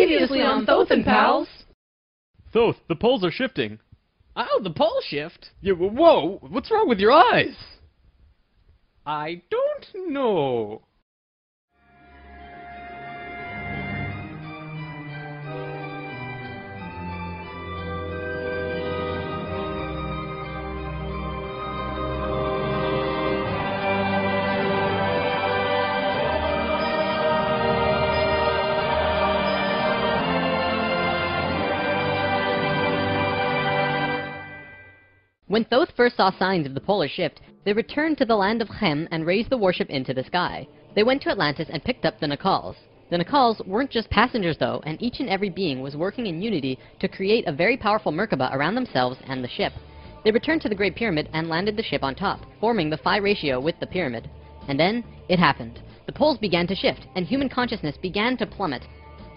Previously on Thoth and Pals. Thoth, the poles are shifting. Oh, the pole shift? Yeah, whoa, what's wrong with your eyes? I don't know. When Thoth first saw signs of the polar shift, they returned to the land of Chem and raised the warship into the sky. They went to Atlantis and picked up the Nacals. The Nacals weren't just passengers though, and each and every being was working in unity to create a very powerful Merkaba around themselves and the ship. They returned to the Great Pyramid and landed the ship on top, forming the phi ratio with the pyramid. And then, it happened. The poles began to shift, and human consciousness began to plummet.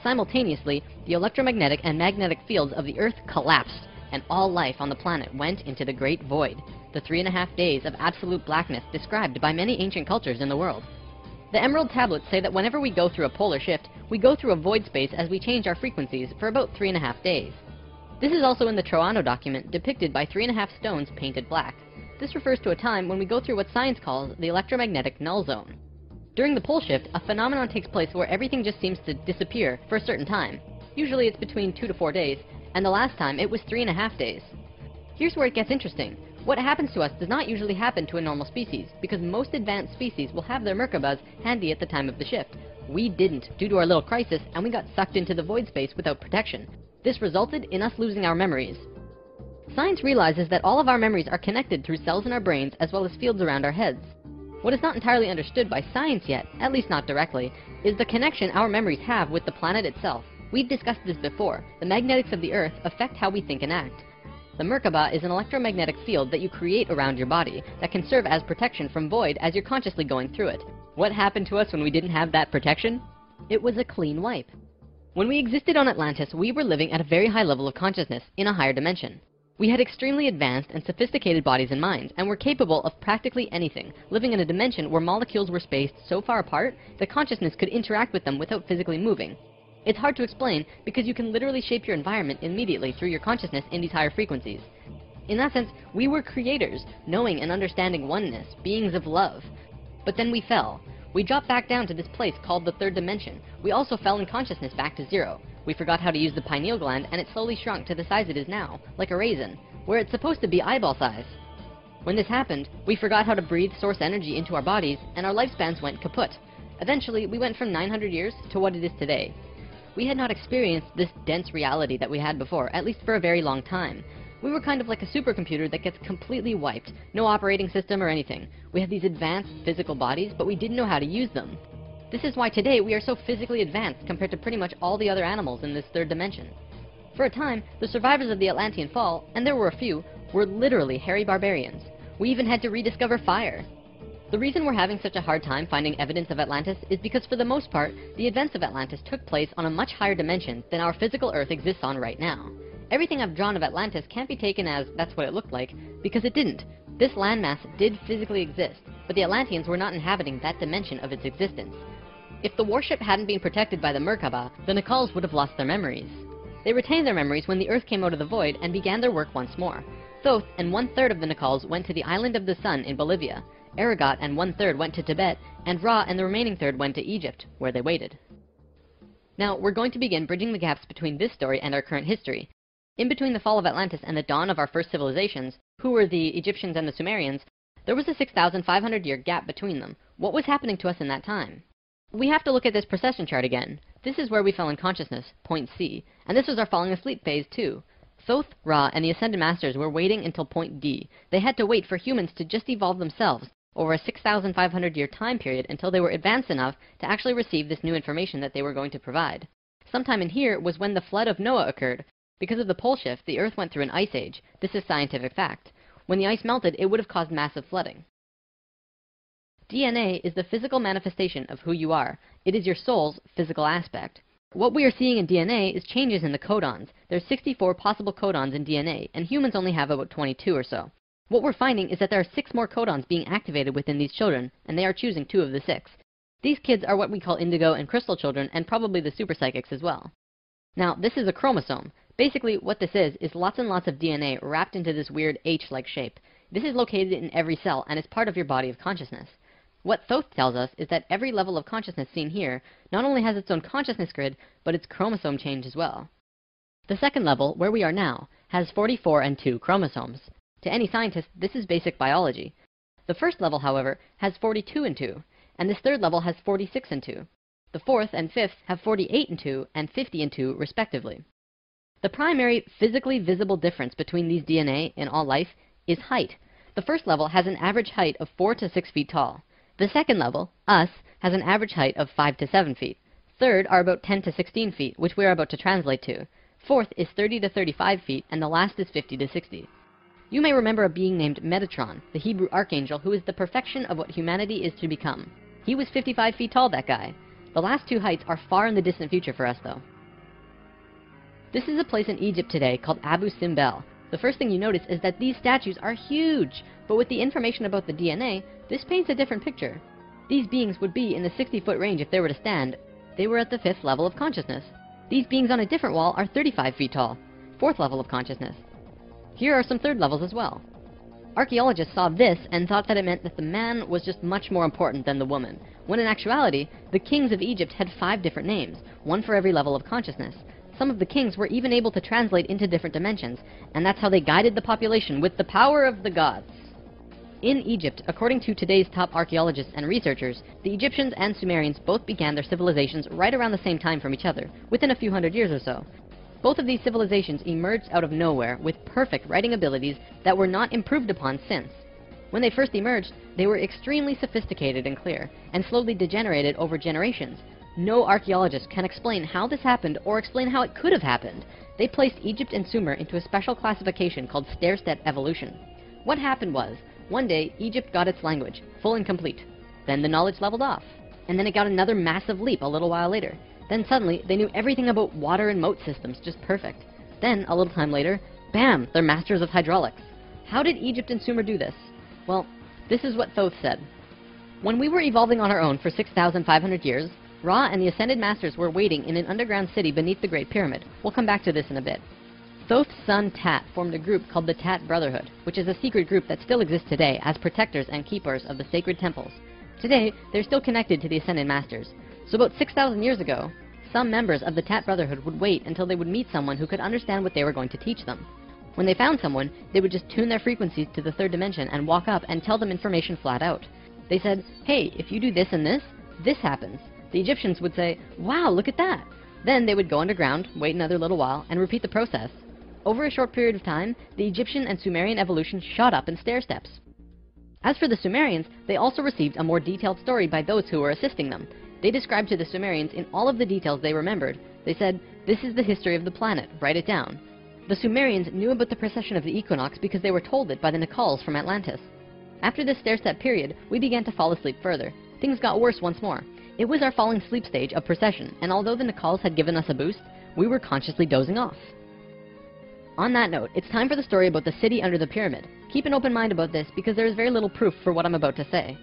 Simultaneously, the electromagnetic and magnetic fields of the Earth collapsed, and all life on the planet went into the Great Void, the 3.5 days of absolute blackness described by many ancient cultures in the world. The Emerald Tablets say that whenever we go through a polar shift, we go through a void space as we change our frequencies for about 3.5 days. This is also in the Troano document, depicted by 3.5 stones painted black. This refers to a time when we go through what science calls the electromagnetic null zone. During the pole shift, a phenomenon takes place where everything just seems to disappear for a certain time. Usually it's between 2 to 4 days, and the last time it was 3.5 days. Here's where it gets interesting. What happens to us does not usually happen to a normal species, because most advanced species will have their Merkabas handy at the time of the shift. We didn't, due to our little crisis, and we got sucked into the void space without protection. This resulted in us losing our memories. Science realizes that all of our memories are connected through cells in our brains as well as fields around our heads. What is not entirely understood by science yet, at least not directly, is the connection our memories have with the planet itself. We've discussed this before. The magnetics of the Earth affect how we think and act. The Merkaba is an electromagnetic field that you create around your body that can serve as protection from void as you're consciously going through it. What happened to us when we didn't have that protection? It was a clean wipe. When we existed on Atlantis, we were living at a very high level of consciousness, in a higher dimension. We had extremely advanced and sophisticated bodies and minds, and were capable of practically anything, living in a dimension where molecules were spaced so far apart that consciousness could interact with them without physically moving. It's hard to explain because you can literally shape your environment immediately through your consciousness in these higher frequencies. In that sense, we were creators, knowing and understanding oneness, beings of love. But then we fell. We dropped back down to this place called the third dimension. We also fell in consciousness back to zero. We forgot how to use the pineal gland, and it slowly shrunk to the size it is now, like a raisin, where it's supposed to be eyeball size. When this happened, we forgot how to breathe source energy into our bodies, and our lifespans went kaput. Eventually, we went from 900 years to what it is today. We had not experienced this dense reality that we had before, at least for a very long time. We were kind of like a supercomputer that gets completely wiped. No operating system or anything. We had these advanced physical bodies, but we didn't know how to use them. This is why today we are so physically advanced compared to pretty much all the other animals in this third dimension. For a time, the survivors of the Atlantean fall, and there were a few, were literally hairy barbarians. We even had to rediscover fire. The reason we're having such a hard time finding evidence of Atlantis is because for the most part, the events of Atlantis took place on a much higher dimension than our physical Earth exists on right now. Everything I've drawn of Atlantis can't be taken as that's what it looked like, because it didn't. This landmass did physically exist, but the Atlanteans were not inhabiting that dimension of its existence. If the warship hadn't been protected by the Merkaba, the Nacals would have lost their memories. They retained their memories when the Earth came out of the void and began their work once more. Thoth and 1/3 of the Nacals went to the Island of the Sun in Bolivia. Aragot and 1/3 went to Tibet, and Ra and the remaining third went to Egypt, where they waited. Now, we're going to begin bridging the gaps between this story and our current history. In between the fall of Atlantis and the dawn of our first civilizations, who were the Egyptians and the Sumerians, there was a 6,500-year gap between them. What was happening to us in that time? We have to look at this precession chart again. This is where we fell in consciousness, point C, and this was our falling asleep phase too. Thoth, Ra, and the Ascended Masters were waiting until point D. They had to wait for humans to just evolve themselves over a 6,500-year time period until they were advanced enough to actually receive this new information that they were going to provide. Sometime in here was when the flood of Noah occurred. Because of the pole shift, the Earth went through an ice age. This is scientific fact. When the ice melted, it would have caused massive flooding. DNA is the physical manifestation of who you are. It is your soul's physical aspect. What we are seeing in DNA is changes in the codons. There's 64 possible codons in DNA, and humans only have about 22 or so. What we're finding is that there are 6 more codons being activated within these children, and they are choosing 2 of the 6. These kids are what we call indigo and crystal children, and probably the super psychics as well. Now, this is a chromosome. Basically, what this is lots and lots of DNA wrapped into this weird H-like shape. This is located in every cell and is part of your body of consciousness. What Thoth tells us is that every level of consciousness seen here not only has its own consciousness grid, but its chromosome change as well. The second level, where we are now, has 44 and 2 chromosomes. To any scientist, this is basic biology. The first level, however, has 42 and 2, and this third level has 46 and 2. The fourth and fifth have 48 and 2 and 50 and 2, respectively. The primary physically visible difference between these DNA in all life is height. The first level has an average height of 4 to 6 feet tall. The second level, us, has an average height of 5 to 7 feet. Third are about 10 to 16 feet, which we are about to translate to. Fourth is 30 to 35 feet, and the last is 50 to 60. You may remember a being named Metatron, the Hebrew archangel who is the perfection of what humanity is to become. He was 55 feet tall, that guy. The last two heights are far in the distant future for us, though. This is a place in Egypt today called Abu Simbel. The first thing you notice is that these statues are huge, but with the information about the DNA, this paints a different picture. These beings would be in the 60-foot range if they were to stand. They were at the 5th level of consciousness. These beings on a different wall are 35 feet tall, 4th level of consciousness. Here are some third levels as well. Archaeologists saw this and thought that it meant that the man was just much more important than the woman, when in actuality, the kings of Egypt had 5 different names, one for every level of consciousness. Some of the kings were even able to translate into different dimensions, and that's how they guided the population with the power of the gods. In Egypt, according to today's top archaeologists and researchers, the Egyptians and Sumerians both began their civilizations right around the same time from each other, within a few hundred years or so. Both of these civilizations emerged out of nowhere with perfect writing abilities that were not improved upon since. When they first emerged, they were extremely sophisticated and clear, and slowly degenerated over generations. No archaeologist can explain how this happened or explain how it could have happened. They placed Egypt and Sumer into a special classification called stair-step evolution. What happened was, one day, Egypt got its language, full and complete. Then the knowledge leveled off. And then it got another massive leap a little while later. Then suddenly, they knew everything about water and moat systems just perfect. Then, a little time later, bam, they're masters of hydraulics. How did Egypt and Sumer do this? Well, this is what Thoth said. When we were evolving on our own for 6,500 years, Ra and the Ascended Masters were waiting in an underground city beneath the Great Pyramid. We'll come back to this in a bit. Thoth's son Tat formed a group called the Tat Brotherhood, which is a secret group that still exists today as protectors and keepers of the sacred temples. Today, they're still connected to the Ascended Masters. So about 6,000 years ago, some members of the Tat Brotherhood would wait until they would meet someone who could understand what they were going to teach them. When they found someone, they would just tune their frequencies to the 3rd dimension and walk up and tell them information flat out. They said, hey, if you do this and this happens. The Egyptians would say, wow, look at that. Then they would go underground, wait another little while, and repeat the process. Over a short period of time, the Egyptian and Sumerian evolution shot up in stair steps. As for the Sumerians, they also received a more detailed story by those who were assisting them. They described to the Sumerians in all of the details they remembered. They said, this is the history of the planet, write it down. The Sumerians knew about the precession of the equinox because they were told it by the Nacals from Atlantis. After this stair-step period, we began to fall asleep further. Things got worse once more. It was our falling sleep stage of precession, and although the Nacals had given us a boost, we were consciously dozing off. On that note, it's time for the story about the city under the pyramid. Keep an open mind about this because there is very little proof for what I'm about to say.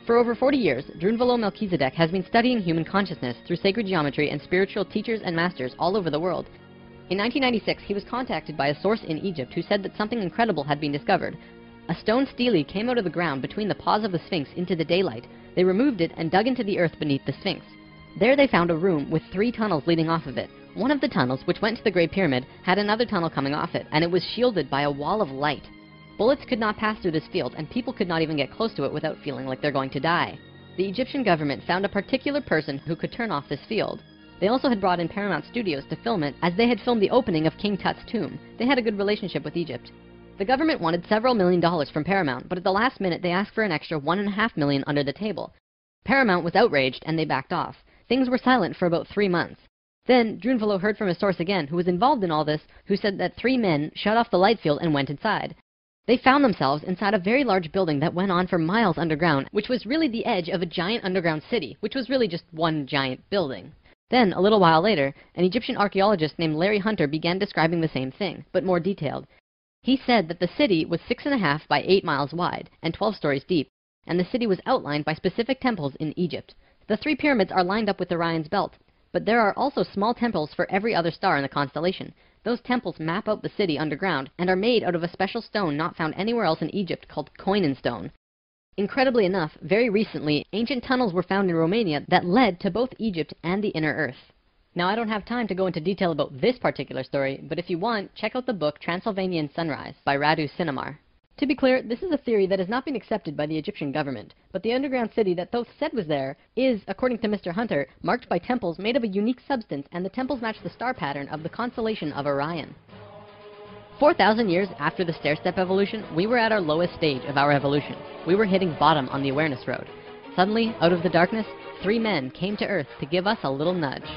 For over 40 years, Drunvalo Melchizedek has been studying human consciousness through sacred geometry and spiritual teachers and masters all over the world. In 1996, he was contacted by a source in Egypt who said that something incredible had been discovered. A stone stele came out of the ground between the paws of the Sphinx into the daylight. They removed it and dug into the earth beneath the Sphinx. There they found a room with 3 tunnels leading off of it. One of the tunnels, which went to the Great Pyramid, had another tunnel coming off it, and it was shielded by a wall of light. Bullets could not pass through this field, and people could not even get close to it without feeling like they're going to die. The Egyptian government found a particular person who could turn off this field. They also had brought in Paramount Studios to film it, as they had filmed the opening of King Tut's tomb. They had a good relationship with Egypt. The government wanted several $1 million from Paramount, but at the last minute they asked for an extra $1.5 million under the table. Paramount was outraged, and they backed off. Things were silent for about 3 months. Then, Drunvalo heard from his source again, who was involved in all this, who said that 3 men shut off the light field and went inside. They found themselves inside a very large building that went on for miles underground, which was really the edge of a giant underground city, which was really just one giant building. Then, a little while later, an Egyptian archaeologist named Larry Hunter began describing the same thing, but more detailed. He said that the city was 6.5 by 8 miles wide and 12 stories deep, and the city was outlined by specific temples in Egypt. The 3 pyramids are lined up with Orion's belt. But there are also small temples for every other star in the constellation. Those temples map out the city underground and are made out of a special stone not found anywhere else in Egypt called Koinen stone. Incredibly enough, very recently, ancient tunnels were found in Romania that led to both Egypt and the inner earth. Now, I don't have time to go into detail about this particular story, but if you want, check out the book Transylvanian Sunrise by Radu Sinamar. To be clear, this is a theory that has not been accepted by the Egyptian government, but the underground city that Thoth said was there is, according to Mr. Hunter, marked by temples made of a unique substance, and the temples match the star pattern of the constellation of Orion. 4,000 years after the stair-step evolution, we were at our lowest stage of our evolution. We were hitting bottom on the awareness road. Suddenly, out of the darkness, 3 men came to Earth to give us a little nudge.